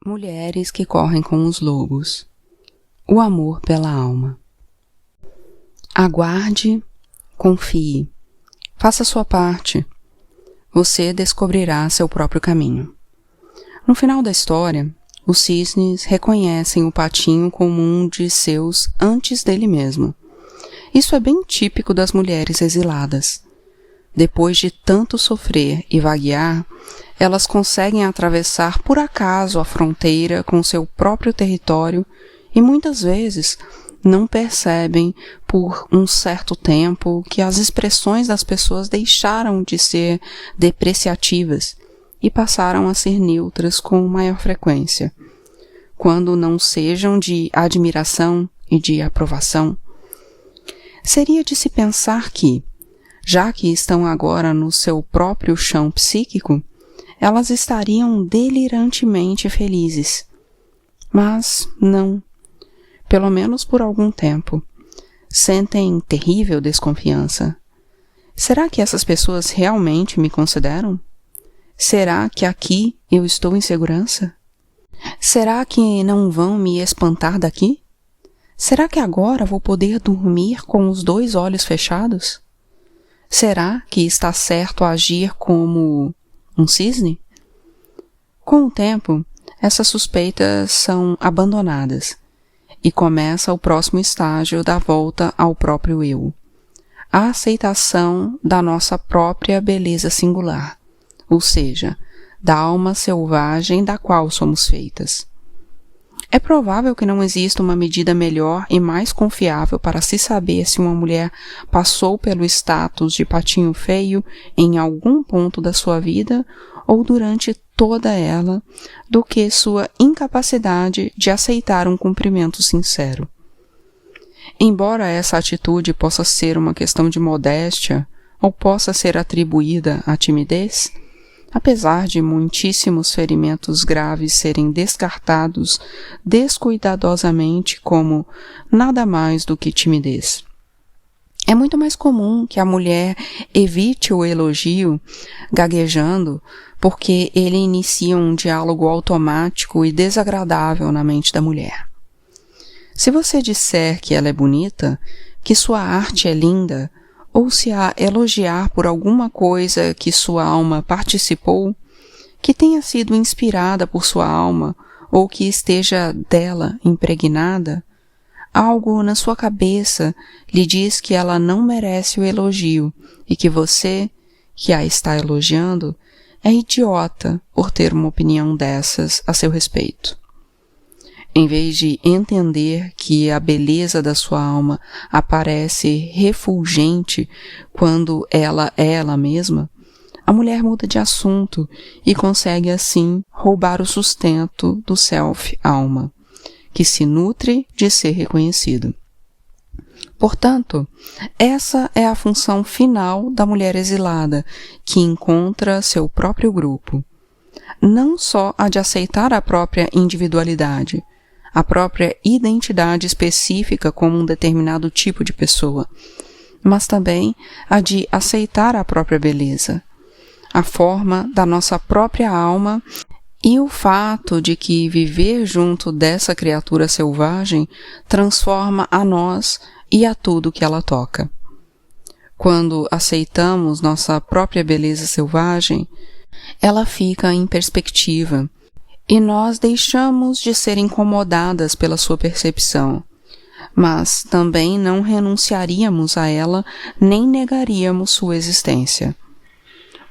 Mulheres que correm com os lobos. O amor pela alma. Aguarde, confie, faça sua parte. Você descobrirá seu próprio caminho. No final da história, os cisnes reconhecem o patinho como um de seus antes dele mesmo. Isso é bem típico das mulheres exiladas. Depois de tanto sofrer e vaguear, elas conseguem atravessar por acaso a fronteira com seu próprio território e muitas vezes não percebem por um certo tempo que as expressões das pessoas deixaram de ser depreciativas e passaram a ser neutras com maior frequência, quando não sejam de admiração e de aprovação. Seria de se pensar que, já que estão agora no seu próprio chão psíquico, elas estariam delirantemente felizes. Mas não. Pelo menos por algum tempo. Sentem terrível desconfiança. Será que essas pessoas realmente me consideram? Será que aqui eu estou em segurança? Será que não vão me espantar daqui? Será que agora vou poder dormir com os 2 olhos fechados? Será que está certo agir como um cisne? Com o tempo, essas suspeitas são abandonadas e começa o próximo estágio da volta ao próprio eu, a aceitação da nossa própria beleza singular, ou seja, da alma selvagem da qual somos feitas. É provável que não exista uma medida melhor e mais confiável para se saber se uma mulher passou pelo status de patinho feio em algum ponto da sua vida ou durante toda ela, do que sua incapacidade de aceitar um cumprimento sincero. Embora essa atitude possa ser uma questão de modéstia ou possa ser atribuída à timidez, apesar de muitíssimos ferimentos graves serem descartados descuidadosamente como nada mais do que timidez. É muito mais comum que a mulher evite o elogio gaguejando porque ele inicia um diálogo automático e desagradável na mente da mulher. Se você disser que ela é bonita, que sua arte é linda, ou se a elogiar por alguma coisa que sua alma participou, que tenha sido inspirada por sua alma ou que esteja dela impregnada, algo na sua cabeça lhe diz que ela não merece o elogio e que você, que a está elogiando, é idiota por ter uma opinião dessas a seu respeito. Em vez de entender que a beleza da sua alma aparece refulgente quando ela é ela mesma, a mulher muda de assunto e consegue assim roubar o sustento do self-alma, que se nutre de ser reconhecido. Portanto, essa é a função final da mulher exilada, que encontra seu próprio grupo. Não só a de aceitar a própria individualidade, a própria identidade específica como um determinado tipo de pessoa, mas também a de aceitar a própria beleza, a forma da nossa própria alma e o fato de que viver junto dessa criatura selvagem transforma a nós e a tudo que ela toca. Quando aceitamos nossa própria beleza selvagem, ela fica em perspectiva, e nós deixamos de ser incomodadas pela sua percepção, mas também não renunciaríamos a ela nem negaríamos sua existência.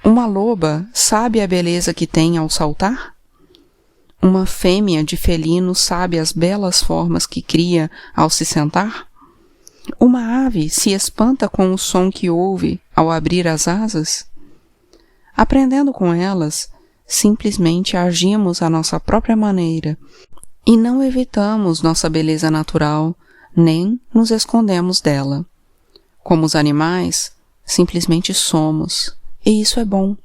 Uma loba sabe a beleza que tem ao saltar? Uma fêmea de felino sabe as belas formas que cria ao se sentar? Uma ave se espanta com o som que ouve ao abrir as asas? Aprendendo com elas, simplesmente agimos à nossa própria maneira e não evitamos nossa beleza natural, nem nos escondemos dela. Como os animais, simplesmente somos, e isso é bom.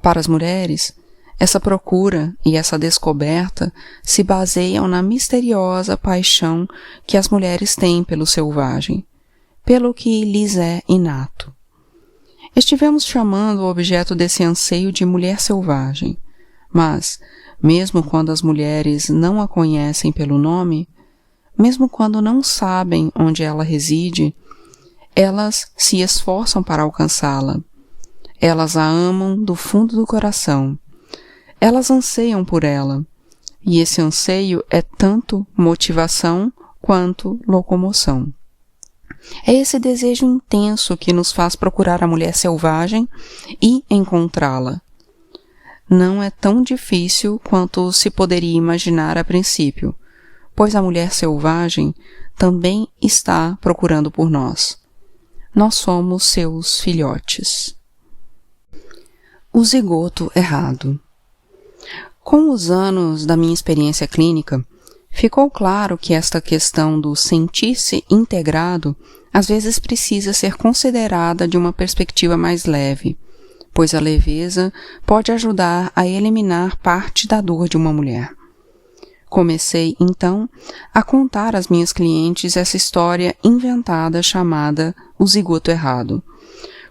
Para as mulheres, essa procura e essa descoberta se baseiam na misteriosa paixão que as mulheres têm pelo selvagem, pelo que lhes é inato. Estivemos chamando o objeto desse anseio de mulher selvagem, mas mesmo quando as mulheres não a conhecem pelo nome, mesmo quando não sabem onde ela reside, elas se esforçam para alcançá-la. Elas a amam do fundo do coração. Elas anseiam por ela, e esse anseio é tanto motivação quanto locomoção. É esse desejo intenso que nos faz procurar a mulher selvagem e encontrá-la. Não é tão difícil quanto se poderia imaginar a princípio, pois a mulher selvagem também está procurando por nós. Nós somos seus filhotes. O zigoto errado. Com os anos da minha experiência clínica, ficou claro que esta questão do sentir-se integrado às vezes precisa ser considerada de uma perspectiva mais leve, pois a leveza pode ajudar a eliminar parte da dor de uma mulher. Comecei, então, a contar às minhas clientes essa história inventada chamada o zigoto errado,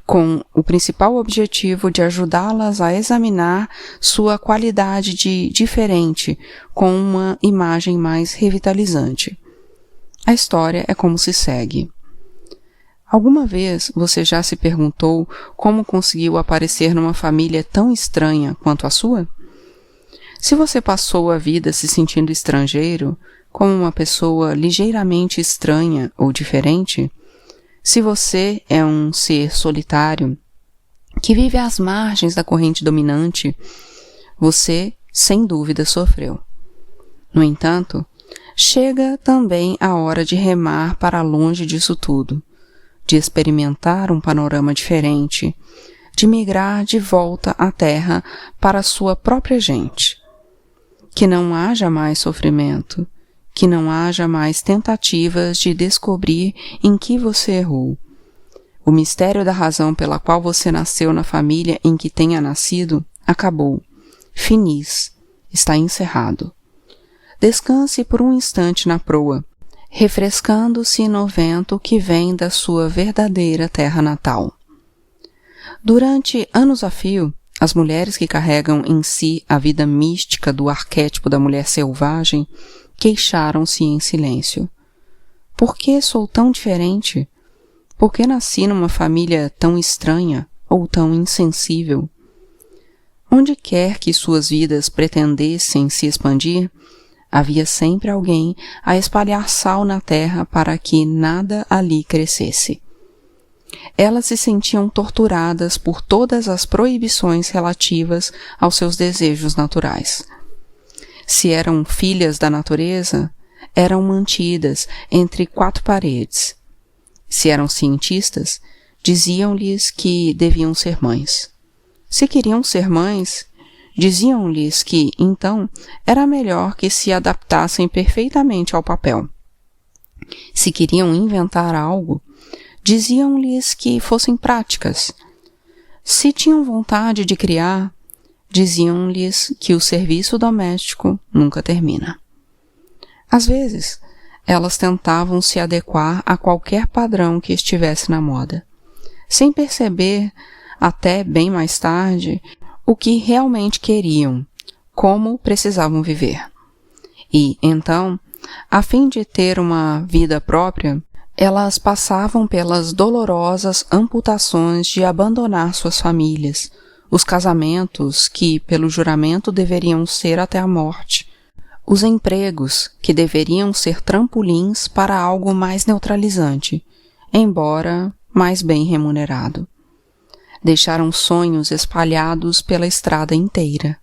com o principal objetivo de ajudá-las a examinar sua qualidade de diferente com uma imagem mais revitalizante. A história é como se segue. Alguma vez você já se perguntou como conseguiu aparecer numa família tão estranha quanto a sua? Se você passou a vida se sentindo estrangeiro, como uma pessoa ligeiramente estranha ou diferente, se você é um ser solitário, que vive às margens da corrente dominante, você, sem dúvida, sofreu. No entanto, chega também a hora de remar para longe disso tudo, de experimentar um panorama diferente, de migrar de volta à terra para a sua própria gente. Que não haja mais sofrimento, que não haja mais tentativas de descobrir em que você errou. O mistério da razão pela qual você nasceu na família em que tenha nascido acabou. Finis. Está encerrado. Descanse por um instante na proa, refrescando-se no vento que vem da sua verdadeira terra natal. Durante anos a fio, as mulheres que carregam em si a vida mística do arquétipo da mulher selvagem queixaram-se em silêncio. Por que sou tão diferente? Por que nasci numa família tão estranha ou tão insensível? Onde quer que suas vidas pretendessem se expandir, havia sempre alguém a espalhar sal na terra para que nada ali crescesse. Elas se sentiam torturadas por todas as proibições relativas aos seus desejos naturais. Se eram filhas da natureza, eram mantidas entre quatro paredes. Se eram cientistas, diziam-lhes que deviam ser mães. Se queriam ser mães, diziam-lhes que, então, era melhor que se adaptassem perfeitamente ao papel. Se queriam inventar algo, diziam-lhes que fossem práticas. Se tinham vontade de criar, diziam-lhes que o serviço doméstico nunca termina. Às vezes, elas tentavam se adequar a qualquer padrão que estivesse na moda, sem perceber, até bem mais tarde, o que realmente queriam, como precisavam viver. E, então, a fim de ter uma vida própria, elas passavam pelas dolorosas amputações de abandonar suas famílias, os casamentos que, pelo juramento, deveriam ser até a morte, os empregos que deveriam ser trampolins para algo mais neutralizante, embora mais bem remunerado. Deixaram sonhos espalhados pela estrada inteira.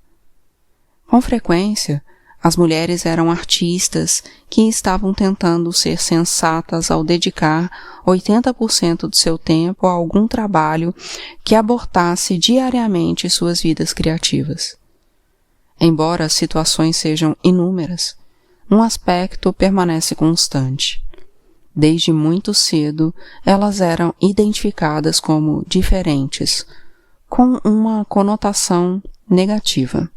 Com frequência, as mulheres eram artistas que estavam tentando ser sensatas ao dedicar 80% do seu tempo a algum trabalho que abortasse diariamente suas vidas criativas. Embora as situações sejam inúmeras, um aspecto permanece constante. Desde muito cedo, elas eram identificadas como diferentes, com uma conotação negativa.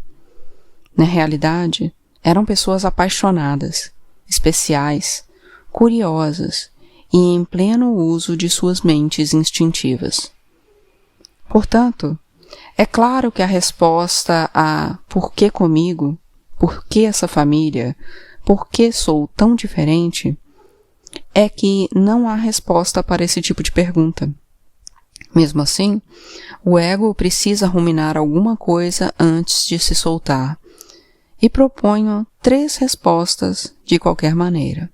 Na realidade, eram pessoas apaixonadas, especiais, curiosas e em pleno uso de suas mentes instintivas. Portanto, é claro que a resposta a "por que comigo?" por que essa família, por que sou tão diferente, é que não há resposta para esse tipo de pergunta. Mesmo assim, o ego precisa ruminar alguma coisa antes de se soltar, e proponho 3 respostas de qualquer maneira.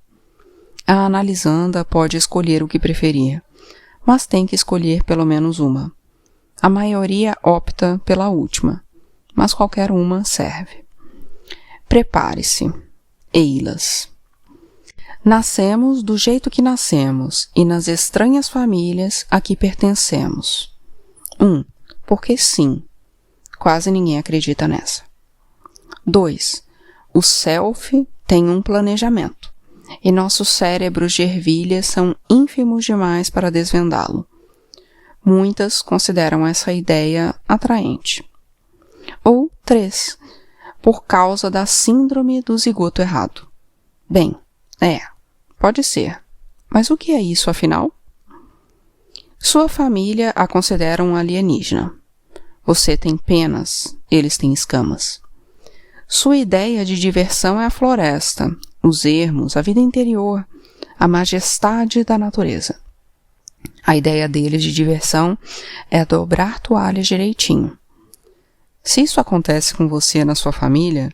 A analisanda pode escolher o que preferir, mas tem que escolher pelo menos uma. A maioria opta pela última, mas qualquer uma serve. Prepare-se. Eilas. Nascemos do jeito que nascemos e nas estranhas famílias a que pertencemos. 1. Porque sim. Quase ninguém acredita nessa. 2. O self tem um planejamento e nossos cérebros de ervilha são ínfimos demais para desvendá-lo. Muitas consideram essa ideia atraente. Ou 3. Por causa da síndrome do zigoto errado. Bem, pode ser. Mas o que é isso, afinal? Sua família a considera um alienígena. Você tem penas, eles têm escamas. Sua ideia de diversão é a floresta, os ermos, a vida interior, a majestade da natureza. A ideia deles de diversão é dobrar toalhas direitinho. Se isso acontece com você na sua família,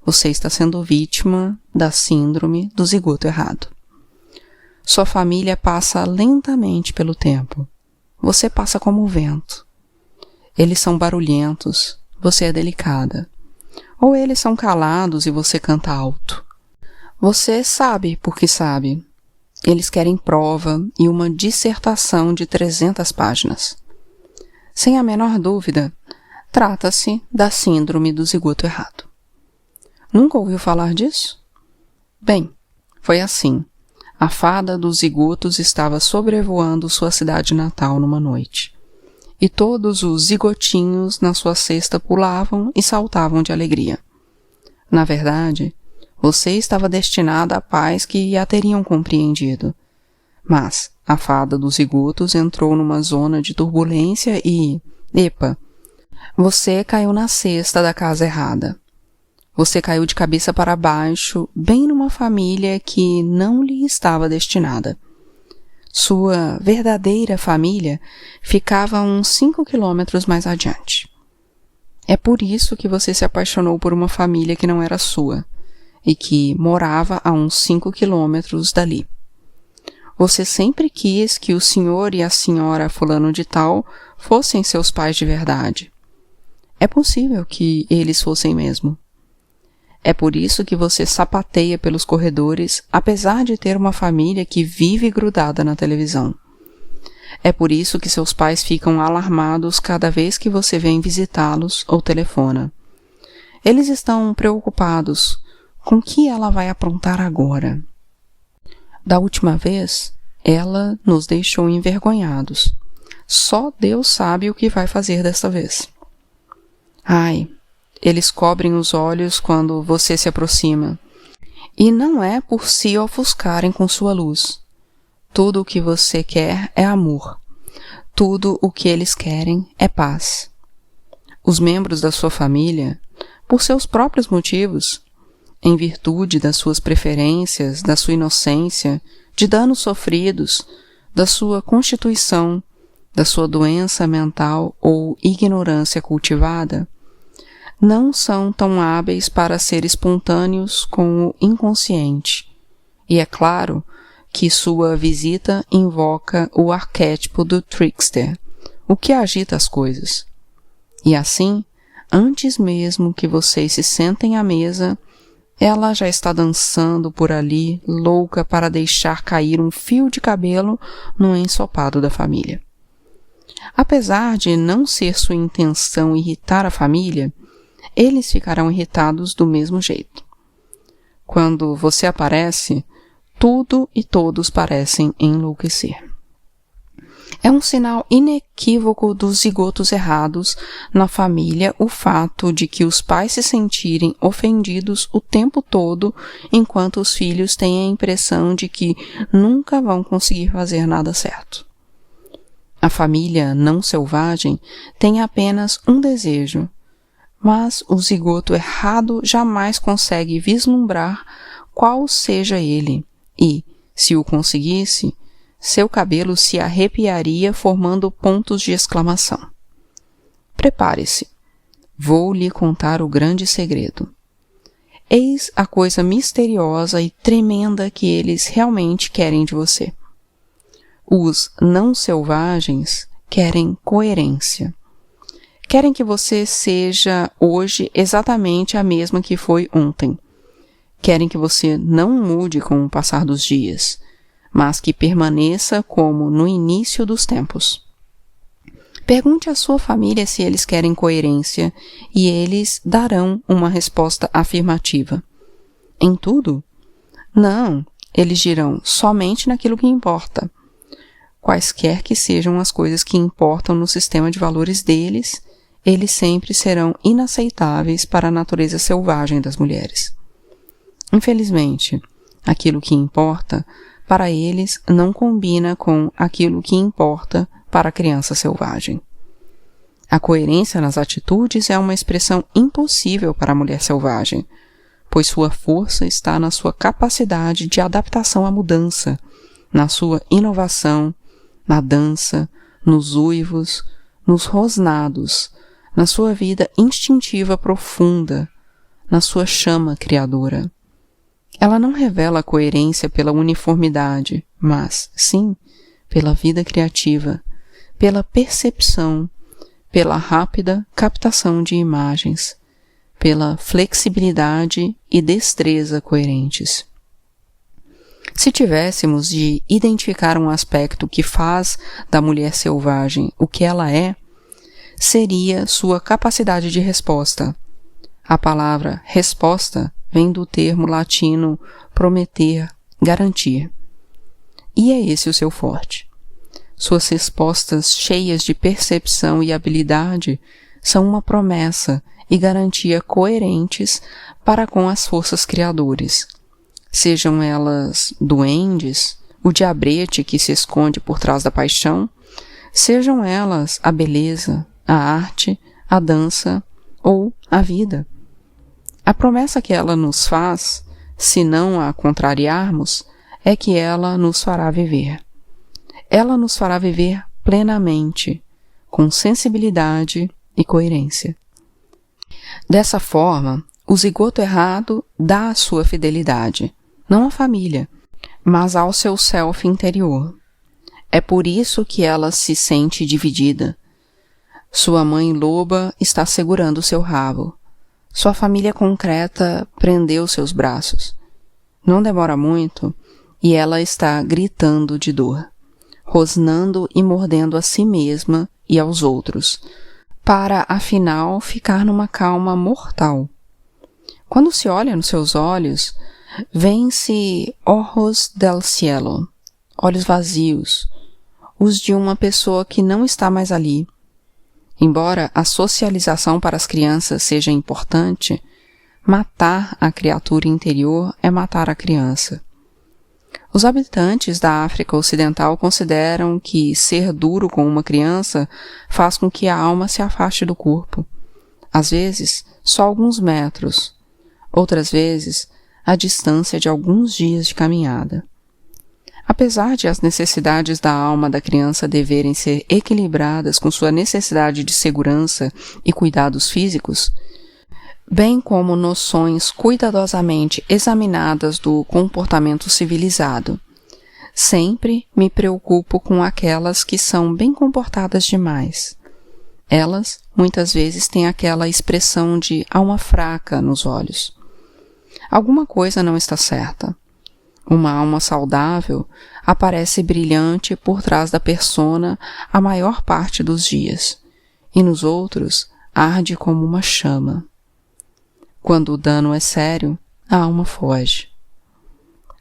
você está sendo vítima da síndrome do zigoto errado. Sua família passa lentamente pelo tempo. Você passa como o vento. Eles são barulhentos, você é delicada. Ou eles são calados e você canta alto. Você sabe porque sabe. Eles querem prova e uma dissertação de 300 páginas. Sem a menor dúvida, trata-se da síndrome do zigoto errado. Nunca ouviu falar disso? Bem, foi assim. A fada dos zigotos estava sobrevoando sua cidade natal numa noite. E todos os zigotinhos na sua cesta pulavam e saltavam de alegria. Na verdade, você estava destinada a pais que a teriam compreendido. Mas a fada dos zigotos entrou numa zona de turbulência e, você caiu na cesta da casa errada. Você caiu de cabeça para baixo, bem numa família que não lhe estava destinada. Sua verdadeira família ficava a uns 5 quilômetros mais adiante. É por isso que você se apaixonou por uma família que não era sua e que morava a uns 5 quilômetros dali. Você sempre quis que o senhor e a senhora fulano de tal fossem seus pais de verdade. É possível que eles fossem mesmo. É por isso que você sapateia pelos corredores, apesar de ter uma família que vive grudada na televisão. É por isso que seus pais ficam alarmados cada vez que você vem visitá-los ou telefona. Eles estão preocupados com o que ela vai aprontar agora. Da última vez, ela nos deixou envergonhados. Só Deus sabe o que vai fazer desta vez. Eles cobrem os olhos quando você se aproxima. E não é por se ofuscarem com sua luz. Tudo o que você quer é amor. Tudo o que eles querem é paz. Os membros da sua família, por seus próprios motivos, em virtude das suas preferências, da sua inocência, de danos sofridos, da sua constituição, da sua doença mental ou ignorância cultivada, não são tão hábeis para ser espontâneos com o inconsciente. E é claro que sua visita invoca o arquétipo do trickster, o que agita as coisas. E assim, antes mesmo que vocês se sentem à mesa, ela já está dançando por ali, louca para deixar cair um fio de cabelo no ensopado da família. Apesar de não ser sua intenção irritar a família, eles ficarão irritados do mesmo jeito. Quando você aparece, tudo e todos parecem enlouquecer. É um sinal inequívoco dos zigotos errados na família o fato de que os pais se sentirem ofendidos o tempo todo enquanto os filhos têm a impressão de que nunca vão conseguir fazer nada certo. A família não selvagem tem apenas um desejo: mas o zigoto errado jamais consegue vislumbrar qual seja ele, e, se o conseguisse, seu cabelo se arrepiaria formando pontos de exclamação. Prepare-se. Vou lhe contar o grande segredo. Eis a coisa misteriosa e tremenda que eles realmente querem de você. Os não selvagens querem coerência. Querem que você seja hoje exatamente a mesma que foi ontem. Querem que você não mude com o passar dos dias, mas que permaneça como no início dos tempos. Pergunte à sua família se eles querem coerência e eles darão uma resposta afirmativa. Em tudo? Não, eles dirão somente naquilo que importa. Quaisquer que sejam as coisas que importam no sistema de valores deles, eles sempre serão inaceitáveis para a natureza selvagem das mulheres. Infelizmente, aquilo que importa para eles não combina com aquilo que importa para a criança selvagem. A coerência nas atitudes é uma expressão impossível para a mulher selvagem, pois sua força está na sua capacidade de adaptação à mudança, na sua inovação, na dança, nos uivos, nos rosnados, na sua vida instintiva profunda, na sua chama criadora. Ela não revela a coerência pela uniformidade, mas, sim, pela vida criativa, pela percepção, pela rápida captação de imagens, pela flexibilidade e destreza coerentes. Se tivéssemos de identificar um aspecto que faz da mulher selvagem o que ela é, seria sua capacidade de resposta. A palavra resposta vem do termo latino prometer, garantir. E é esse o seu forte. Suas respostas cheias de percepção e habilidade são uma promessa e garantia coerentes para com as forças criadoras. Sejam elas duendes, o diabrete que se esconde por trás da paixão, sejam elas a beleza, a arte, a dança ou a vida. A promessa que ela nos faz, se não a contrariarmos, é que ela nos fará viver. Ela nos fará viver plenamente, com sensibilidade e coerência. Dessa forma, o zigoto errado dá a sua fidelidade, não à família, mas ao seu self interior. É por isso que ela se sente dividida. Sua mãe loba está segurando seu rabo. Sua família concreta prendeu seus braços. Não demora muito e ela está gritando de dor, rosnando e mordendo a si mesma e aos outros, para, afinal, ficar numa calma mortal. Quando se olha nos seus olhos, vêm-se ojos del cielo, olhos vazios, os de uma pessoa que não está mais ali. Embora a socialização para as crianças seja importante, matar a criatura interior é matar a criança. Os habitantes da África Ocidental consideram que ser duro com uma criança faz com que a alma se afaste do corpo. Às vezes, só alguns metros. Outras vezes, a distância de alguns dias de caminhada. Apesar de as necessidades da alma da criança deverem ser equilibradas com sua necessidade de segurança e cuidados físicos, bem como noções cuidadosamente examinadas do comportamento civilizado, sempre me preocupo com aquelas que são bem comportadas demais. Elas, muitas vezes, têm aquela expressão de alma fraca nos olhos. Alguma coisa não está certa. Uma alma saudável aparece brilhante por trás da persona a maior parte dos dias, e nos outros arde como uma chama. Quando o dano é sério, a alma foge.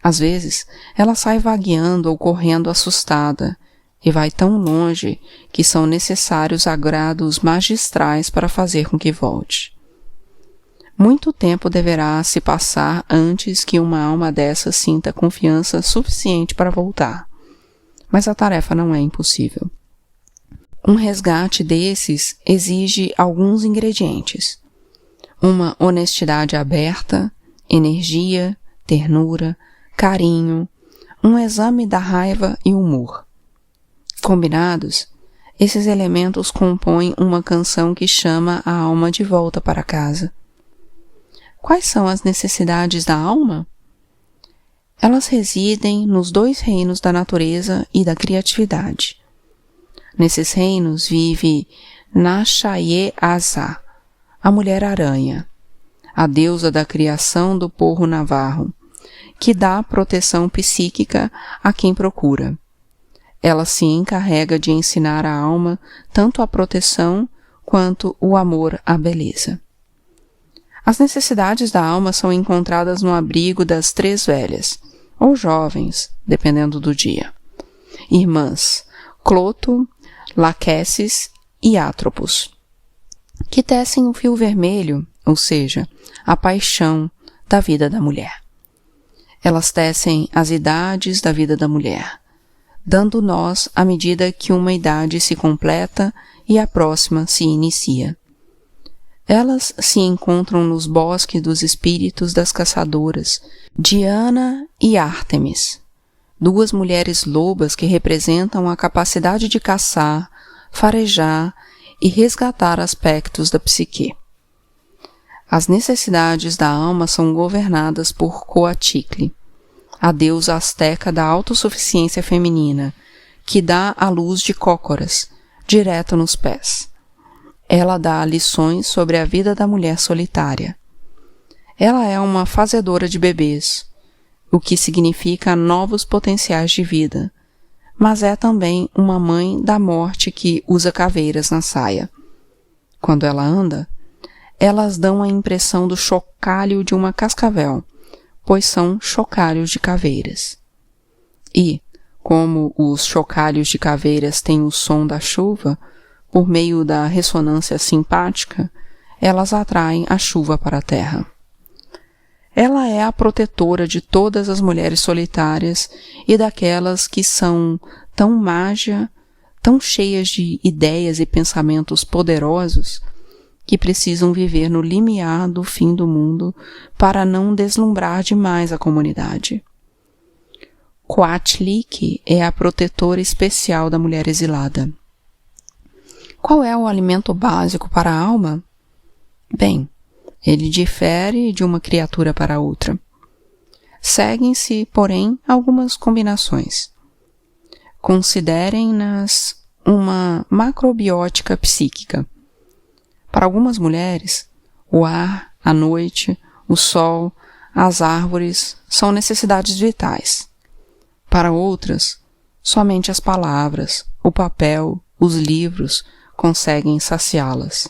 Às vezes, ela sai vagueando ou correndo assustada, e vai tão longe que são necessários agrados magistrais para fazer com que volte. Muito tempo deverá se passar antes que uma alma dessa sinta confiança suficiente para voltar. Mas a tarefa não é impossível. Um resgate desses exige alguns ingredientes. uma honestidade aberta, energia, ternura, carinho, um exame da raiva e humor. Combinados, esses elementos compõem uma canção que chama a alma de volta para casa. Quais são as necessidades da alma? Elas residem nos dois reinos da natureza e da criatividade. Nesses reinos vive Nashaye-Azá, a mulher-aranha, a deusa da criação do povo navarro, que dá proteção psíquica a quem procura. Ela se encarrega de ensinar à alma tanto a proteção quanto o amor à beleza. As necessidades da alma são encontradas no abrigo das três velhas, ou jovens, dependendo do dia, irmãs Cloto, Laquesis e Atropos, que tecem o fio vermelho, ou seja, a paixão da vida da mulher. Elas tecem as idades da vida da mulher, dando nós à medida que uma idade se completa e a próxima se inicia. Elas se encontram nos bosques dos espíritos das caçadoras, Diana e Ártemis, duas mulheres lobas que representam a capacidade de caçar, farejar e resgatar aspectos da psique. As necessidades da alma são governadas por Coatlicue, a deusa asteca da autossuficiência feminina, que dá a luz de cócoras, direto nos pés. Ela dá lições sobre a vida da mulher solitária. Ela é uma fazedora de bebês, o que significa novos potenciais de vida, mas é também uma mãe da morte que usa caveiras na saia. Quando ela anda, elas dão a impressão do chocalho de uma cascavel, pois são chocalhos de caveiras. E, como os chocalhos de caveiras têm o som da chuva, por meio da ressonância simpática, elas atraem a chuva para a terra. Ela é a protetora de todas as mulheres solitárias e daquelas que são tão mágia, tão cheias de ideias e pensamentos poderosos, que precisam viver no limiar do fim do mundo para não deslumbrar demais a comunidade. Coatlicue é a protetora especial da mulher exilada. Qual é o alimento básico para a alma? Bem, ele difere de uma criatura para outra. Seguem-se, porém, algumas combinações. Considerem-nas uma macrobiótica psíquica. Para algumas mulheres, o ar, a noite, o sol, as árvores são necessidades vitais. Para outras, somente as palavras, o papel, os livros conseguem saciá-las.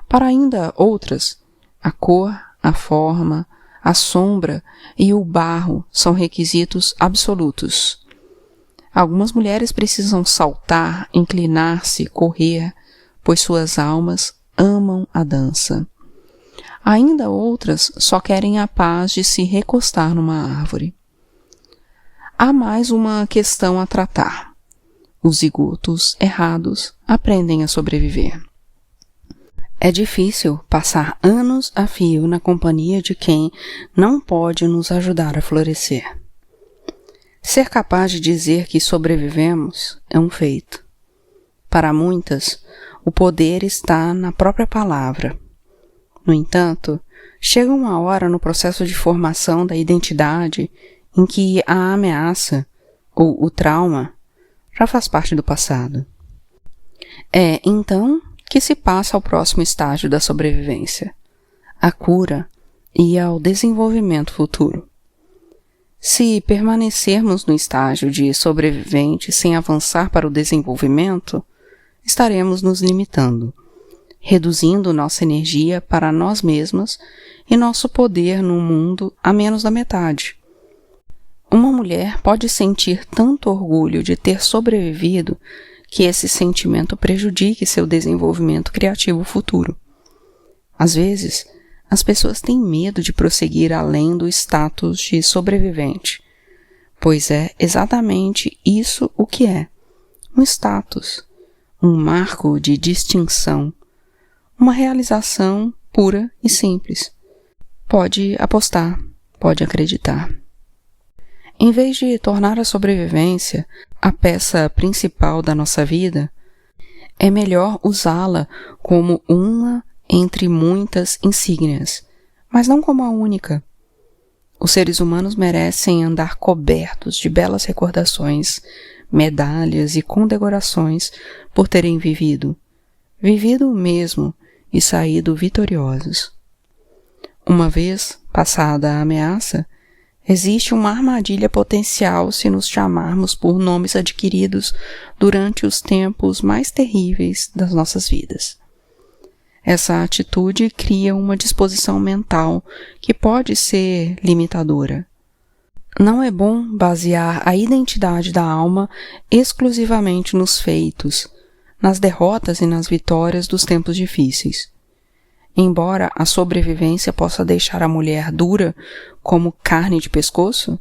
Para ainda outras, a cor, a forma, a sombra e o barro são requisitos absolutos. Algumas mulheres precisam saltar, inclinar-se, correr, pois suas almas amam a dança. Ainda outras só querem a paz de se recostar numa árvore. Há mais uma questão a tratar. Os zigotos errados aprendem a sobreviver. É difícil passar anos a fio na companhia de quem não pode nos ajudar a florescer. Ser capaz de dizer que sobrevivemos é um feito. Para muitas, o poder está na própria palavra. No entanto, chega uma hora no processo de formação da identidade em que a ameaça, ou o trauma, já faz parte do passado. É, então, que se passa ao próximo estágio da sobrevivência, à cura e ao desenvolvimento futuro. Se permanecermos no estágio de sobrevivente sem avançar para o desenvolvimento, estaremos nos limitando, reduzindo nossa energia para nós mesmas e nosso poder no mundo a menos da metade. Uma mulher pode sentir tanto orgulho de ter sobrevivido que esse sentimento prejudique seu desenvolvimento criativo futuro. Às vezes, as pessoas têm medo de prosseguir além do status de sobrevivente, pois é exatamente isso o que é, um status, um marco de distinção, uma realização pura e simples. Pode apostar, pode acreditar. Em vez de tornar a sobrevivência a peça principal da nossa vida, é melhor usá-la como uma entre muitas insígnias, mas não como a única. Os seres humanos merecem andar cobertos de belas recordações, medalhas e condecorações por terem vivido mesmo e saído vitoriosos. Uma vez passada a ameaça, existe uma armadilha potencial se nos chamarmos por nomes adquiridos durante os tempos mais terríveis das nossas vidas. Essa atitude cria uma disposição mental que pode ser limitadora. Não é bom basear a identidade da alma exclusivamente nos feitos, nas derrotas e nas vitórias dos tempos difíceis. Embora a sobrevivência possa deixar a mulher dura como carne de pescoço,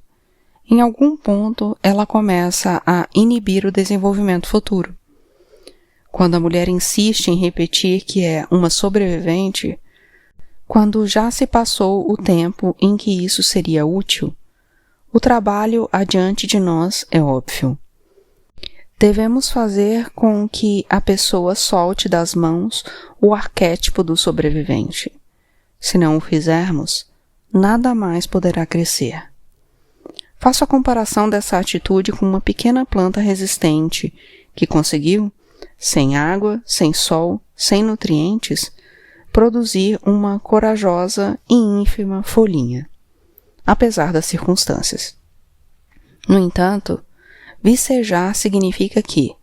em algum ponto ela começa a inibir o desenvolvimento futuro. Quando a mulher insiste em repetir que é uma sobrevivente, quando já se passou o tempo em que isso seria útil, o trabalho adiante de nós é óbvio. Devemos fazer com que a pessoa solte das mãos o arquétipo do sobrevivente. Se não o fizermos, nada mais poderá crescer. Faço a comparação dessa atitude com uma pequena planta resistente que conseguiu, sem água, sem sol, sem nutrientes, produzir uma corajosa e ínfima folhinha, apesar das circunstâncias. No entanto, vicejar significa que,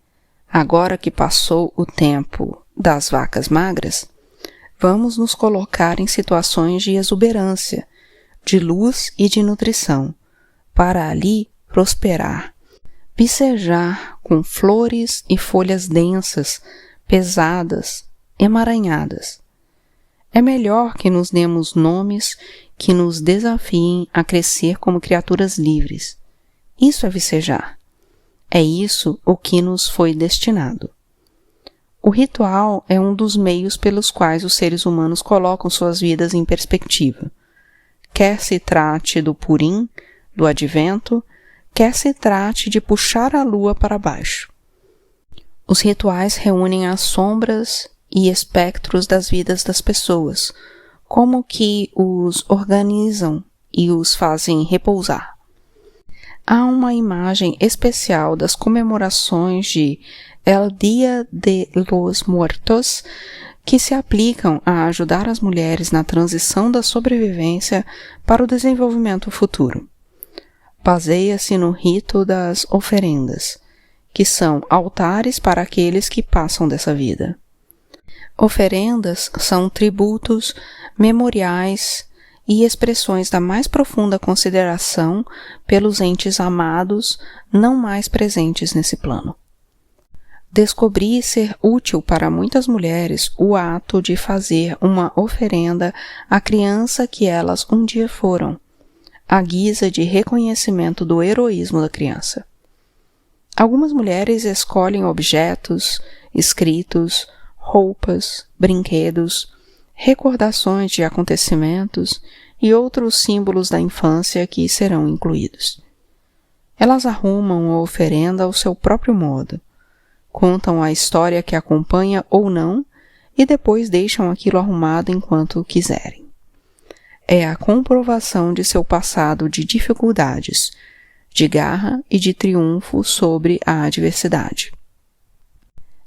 agora que passou o tempo das vacas magras, vamos nos colocar em situações de exuberância, de luz e de nutrição, para ali prosperar, vicejar com flores e folhas densas, pesadas, emaranhadas. É melhor que nos demos nomes que nos desafiem a crescer como criaturas livres. Isso é vicejar. É isso o que nos foi destinado. O ritual é um dos meios pelos quais os seres humanos colocam suas vidas em perspectiva. Quer se trate do Purim, do Advento, quer se trate de puxar a lua para baixo. Os rituais reúnem as sombras e espectros das vidas das pessoas, como que os organizam e os fazem repousar. Há uma imagem especial das comemorações de El Día de los Muertos que se aplicam a ajudar as mulheres na transição da sobrevivência para o desenvolvimento futuro. Baseia-se no rito das oferendas, que são altares para aqueles que passam dessa vida. Oferendas são tributos, memoriais e expressões da mais profunda consideração pelos entes amados não mais presentes nesse plano. Descobri ser útil para muitas mulheres o ato de fazer uma oferenda à criança que elas um dia foram, à guisa de reconhecimento do heroísmo da criança. Algumas mulheres escolhem objetos, escritos, roupas, brinquedos, recordações de acontecimentos e outros símbolos da infância que serão incluídos. Elas arrumam a oferenda ao seu próprio modo, contam a história que acompanha ou não e depois deixam aquilo arrumado enquanto quiserem. É a comprovação de seu passado de dificuldades, de garra e de triunfo sobre a adversidade.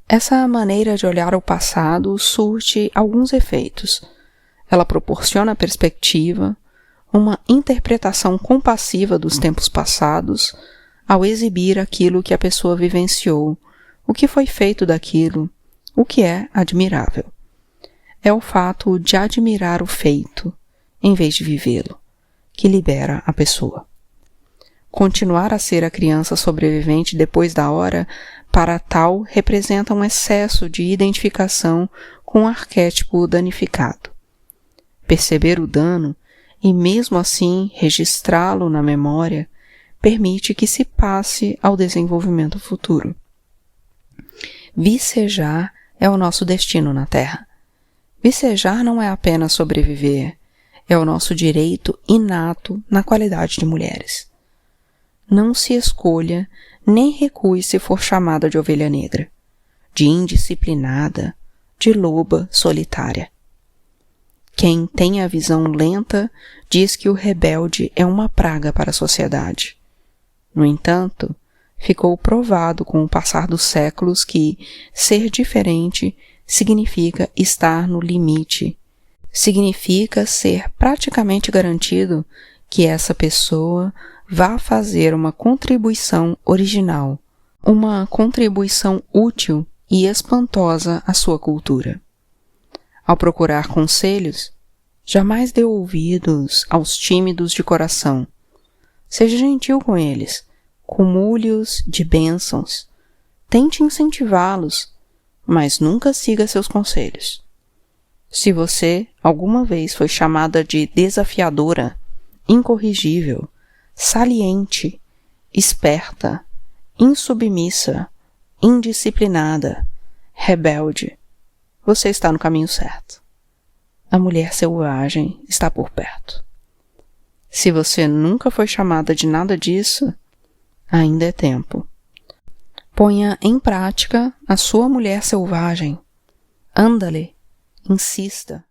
Essa maneira de olhar o passado surte alguns efeitos. Ela proporciona perspectiva, uma interpretação compassiva dos tempos passados, ao exibir aquilo que a pessoa vivenciou, o que foi feito daquilo, o que é admirável. É o fato de admirar o feito, em vez de vivê-lo, que libera a pessoa. Continuar a ser a criança sobrevivente depois da hora, para tal, representa um excesso de identificação com o arquétipo danificado. Perceber o dano e, mesmo assim, registrá-lo na memória, permite que se passe ao desenvolvimento futuro. Vicejar é o nosso destino na Terra. Vicejar não é apenas sobreviver, é o nosso direito inato na qualidade de mulheres. Não se escolha nem recue se for chamada de ovelha negra, de indisciplinada, de loba solitária. Quem tem a visão lenta diz que o rebelde é uma praga para a sociedade. No entanto, ficou provado com o passar dos séculos que ser diferente significa estar no limite, significa ser praticamente garantido que essa pessoa vá fazer uma contribuição original, uma contribuição útil e espantosa à sua cultura. Ao procurar conselhos, jamais dê ouvidos aos tímidos de coração. Seja gentil com eles, cumule-os de bênçãos, tente incentivá-los, mas nunca siga seus conselhos. Se você alguma vez foi chamada de desafiadora, incorrigível, saliente, esperta, insubmissa, indisciplinada, rebelde, você está no caminho certo. A mulher selvagem está por perto. Se você nunca foi chamada de nada disso, ainda é tempo. Ponha em prática a sua mulher selvagem. Anda-lhe, insista.